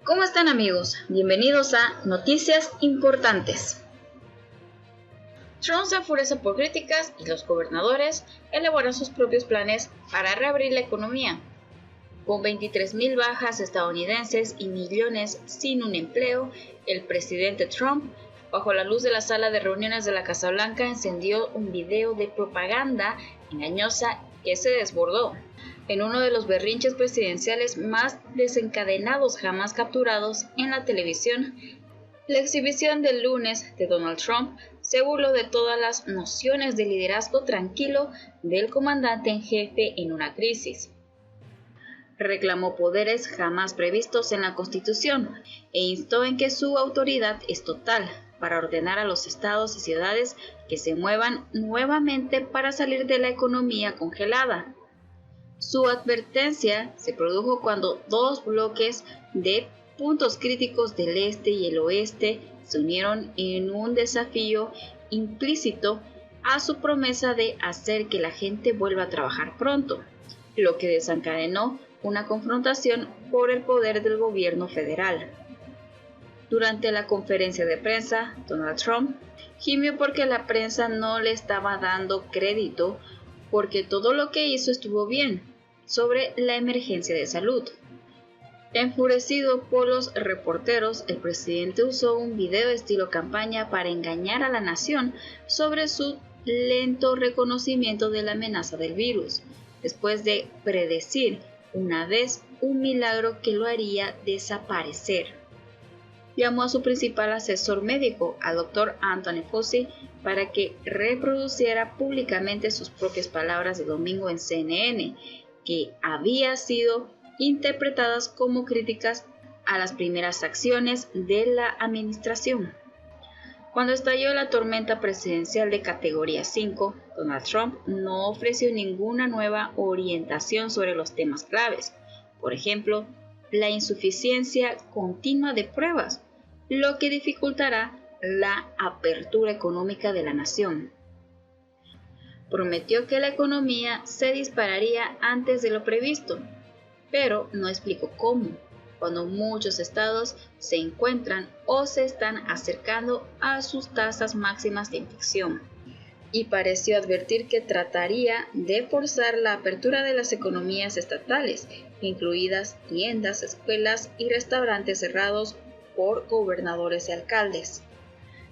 ¿Cómo están, amigos? Bienvenidos a Noticias Importantes. Trump se enfurece por críticas y los gobernadores elaboran sus propios planes para reabrir la economía. Con 23,000 bajas estadounidenses y millones sin un empleo, el presidente Trump, bajo la luz de la sala de reuniones de la Casa Blanca, encendió un video de propaganda engañosa que se desbordó en uno de los berrinches presidenciales más desencadenados jamás capturados en la televisión. La exhibición del lunes de Donald Trump se burló de todas las nociones de liderazgo tranquilo del comandante en jefe en una crisis. Reclamó poderes jamás previstos en la Constitución e instó en que su autoridad es total para ordenar a los estados y ciudades que se muevan nuevamente para salir de la economía congelada. Su advertencia se produjo cuando dos bloques de puntos críticos del este y el oeste se unieron en un desafío implícito a su promesa de hacer que la gente vuelva a trabajar pronto, lo que desencadenó una confrontación por el poder del gobierno federal. Durante la conferencia de prensa, Donald Trump gimió porque la prensa no le estaba dando crédito porque todo lo que hizo estuvo bien sobre la emergencia de salud. Enfurecido por los reporteros, el presidente usó un video estilo campaña para engañar a la nación sobre su lento reconocimiento de la amenaza del virus, después de predecir una vez un milagro que lo haría desaparecer. Llamó a su principal asesor médico, al Dr. Anthony Fauci, para que reproduciera públicamente sus propias palabras de domingo en CNN, que había sido interpretadas como críticas a las primeras acciones de la administración. Cuando estalló la tormenta presidencial de categoría 5, Donald Trump no ofreció ninguna nueva orientación sobre los temas claves, por ejemplo, la insuficiencia continua de pruebas, lo que dificultará la apertura económica de la nación. Prometió que la economía se dispararía antes de lo previsto, pero no explicó cómo, cuando muchos estados se encuentran o se están acercando a sus tasas máximas de infección, y pareció advertir que trataría de forzar la apertura de las economías estatales, incluidas tiendas, escuelas y restaurantes cerrados por gobernadores y alcaldes.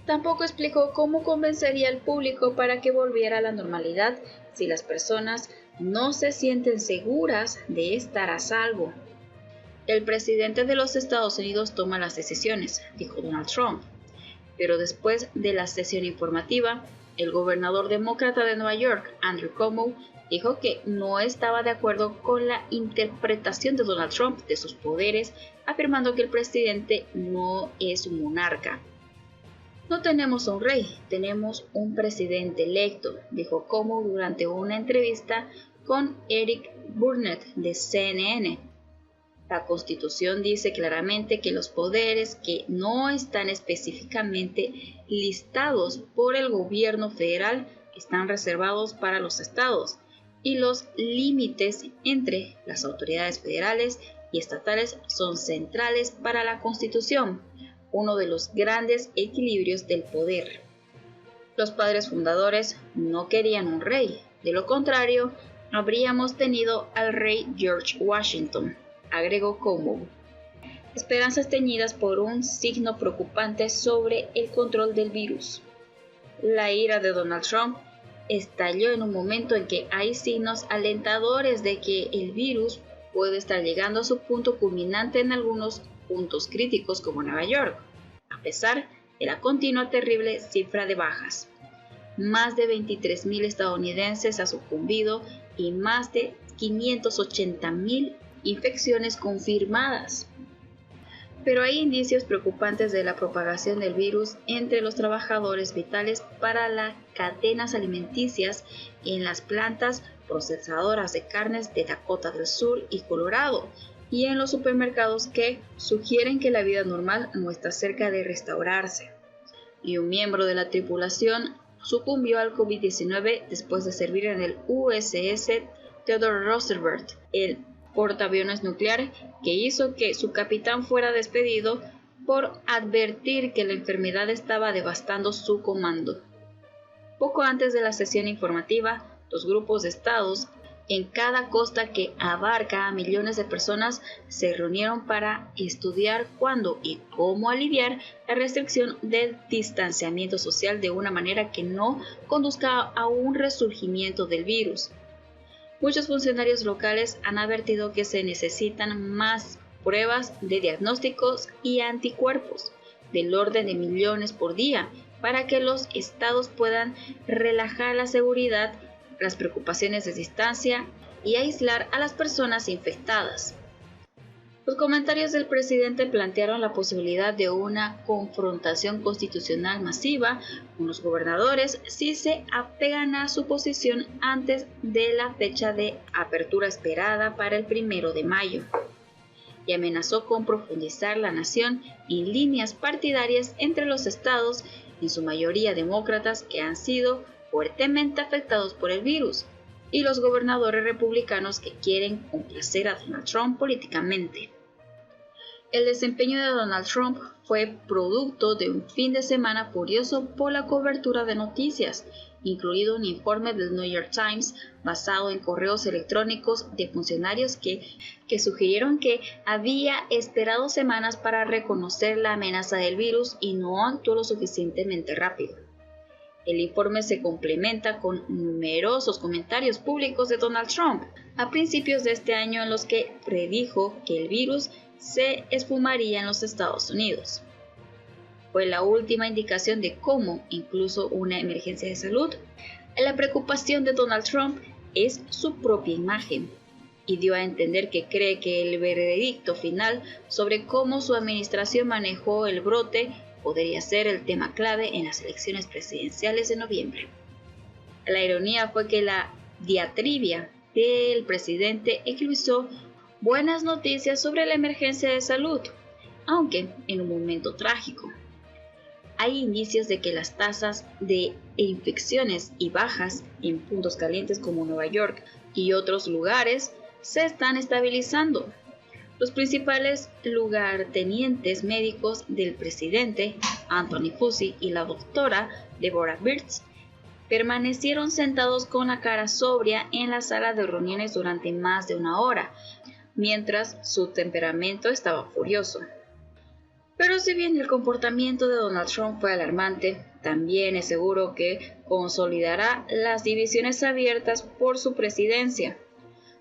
Tampoco explicó cómo convencería al público para que volviera a la normalidad si las personas no se sienten seguras de estar a salvo. El presidente de los Estados Unidos toma las decisiones, dijo Donald Trump, pero después de la sesión informativa, el gobernador demócrata de Nueva York, Andrew Cuomo, dijo que no estaba de acuerdo con la interpretación de Donald Trump de sus poderes, afirmando que el presidente no es un monarca. No tenemos un rey, tenemos un presidente electo, dijo Cuomo durante una entrevista con Eric Burnett de CNN. La Constitución dice claramente que los poderes que no están específicamente listados por el gobierno federal están reservados para los estados, y los límites entre las autoridades federales y estatales son centrales para la Constitución, uno de los grandes equilibrios del poder. Los padres fundadores no querían un rey, de lo contrario, habríamos tenido al rey George Washington, agregó Cuomo. Esperanzas teñidas por un signo preocupante sobre el control del virus. La ira de Donald Trump estalló en un momento en que hay signos alentadores de que el virus puede estar llegando a su punto culminante en algunos puntos críticos como Nueva York, a pesar de la continua terrible cifra de bajas. Más de 23,000 estadounidenses han sucumbido y más de 580,000 infecciones confirmadas. Pero hay indicios preocupantes de la propagación del virus entre los trabajadores vitales para las cadenas alimenticias en las plantas procesadoras de carnes de Dakota del Sur y Colorado, y en los supermercados, que sugieren que la vida normal no está cerca de restaurarse. Y un miembro de la tripulación sucumbió al COVID-19 después de servir en el USS Theodore Roosevelt, el portaaviones nuclear que hizo que su capitán fuera despedido por advertir que la enfermedad estaba devastando su comando. Poco antes de la sesión informativa, los grupos de estados en cada costa que abarca a millones de personas se reunieron para estudiar cuándo y cómo aliviar la restricción del distanciamiento social de una manera que no conduzca a un resurgimiento del virus. Muchos funcionarios locales han advertido que se necesitan más pruebas de diagnósticos y anticuerpos, del orden de millones por día, para que los estados puedan relajar la seguridad, las preocupaciones de distancia y aislar a las personas infectadas. Los comentarios del presidente plantearon la posibilidad de una confrontación constitucional masiva con los gobernadores si se apegan a su posición antes de la fecha de apertura esperada para el 1 de mayo. Y amenazó con profundizar la nación en líneas partidarias entre los estados, en su mayoría demócratas, que han sido fuertemente afectados por el virus, y los gobernadores republicanos que quieren complacer a Donald Trump políticamente. El desempeño de Donald Trump fue producto de un fin de semana furioso por la cobertura de noticias, incluido un informe del New York Times basado en correos electrónicos de funcionarios que sugirieron que había esperado semanas para reconocer la amenaza del virus y no actuó lo suficientemente rápido. El informe se complementa con numerosos comentarios públicos de Donald Trump a principios de este año en los que predijo que el virus se esfumaría en los Estados Unidos. Fue la última indicación de cómo, incluso una emergencia de salud, la preocupación de Donald Trump es su propia imagen, y dio a entender que cree que el veredicto final sobre cómo su administración manejó el brote podría ser el tema clave en las elecciones presidenciales de noviembre. La ironía fue que la diatriba del presidente incluyó buenas noticias sobre la emergencia de salud, aunque en un momento trágico. Hay indicios de que las tasas de infecciones y bajas en puntos calientes como Nueva York y otros lugares se están estabilizando. Los principales lugartenientes médicos del presidente, Anthony Fauci, y la doctora Deborah Birx, permanecieron sentados con la cara sobria en la sala de reuniones durante más de una hora, mientras su temperamento estaba furioso. Pero si bien el comportamiento de Donald Trump fue alarmante, también es seguro que consolidará las divisiones abiertas por su presidencia.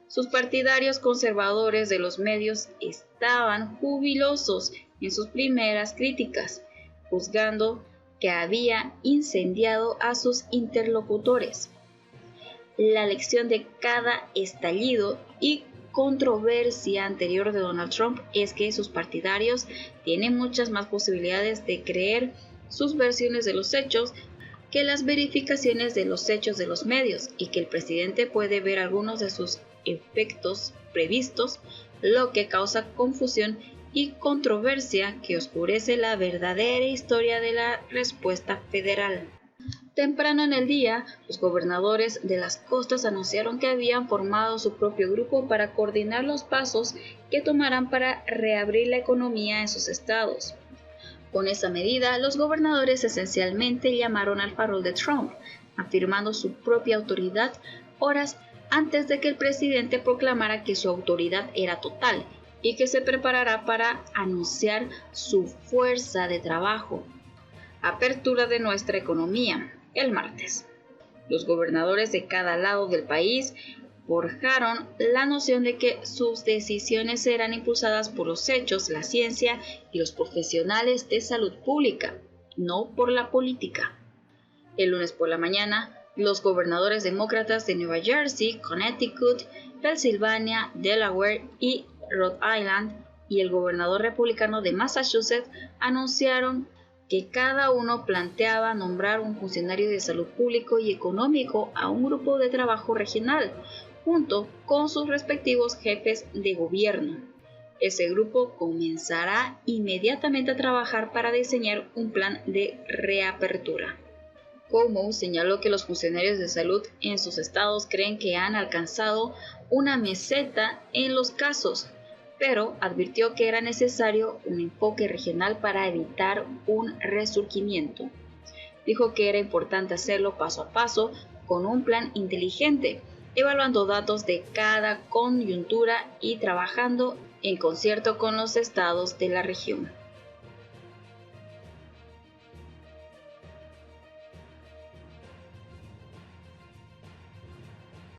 Sus partidarios conservadores de los medios estaban jubilosos en sus primeras críticas, juzgando que había incendiado a sus interlocutores. La lección de cada estallido y controversia anterior de Donald Trump es que sus partidarios tienen muchas más posibilidades de creer sus versiones de los hechos que las verificaciones de los hechos de los medios, y que el presidente puede ver algunos de sus efectos previstos, lo que causa confusión y controversia que oscurece la verdadera historia de la respuesta federal. Temprano en el día, los gobernadores de las costas anunciaron que habían formado su propio grupo para coordinar los pasos que tomarán para reabrir la economía en sus estados. Con esa medida, los gobernadores esencialmente llamaron al farol de Trump, afirmando su propia autoridad horas antes de que el presidente proclamara que su autoridad era total y que se preparará para anunciar su fuerza de trabajo. Apertura de nuestra economía, el martes. Los gobernadores de cada lado del país forjaron la noción de que sus decisiones serán impulsadas por los hechos, la ciencia y los profesionales de salud pública, no por la política. El lunes por la mañana, los gobernadores demócratas de Nueva Jersey, Connecticut, Pensilvania, Delaware y Rhode Island y el gobernador republicano de Massachusetts anunciaron que cada uno planteaba nombrar un funcionario de salud público y económico a un grupo de trabajo regional, junto con sus respectivos jefes de gobierno. Ese grupo comenzará inmediatamente a trabajar para diseñar un plan de reapertura. Cuomo señaló que los funcionarios de salud en sus estados creen que han alcanzado una meseta en los casos, pero advirtió que era necesario un enfoque regional para evitar un resurgimiento. Dijo que era importante hacerlo paso a paso con un plan inteligente, evaluando datos de cada coyuntura y trabajando en concierto con los estados de la región.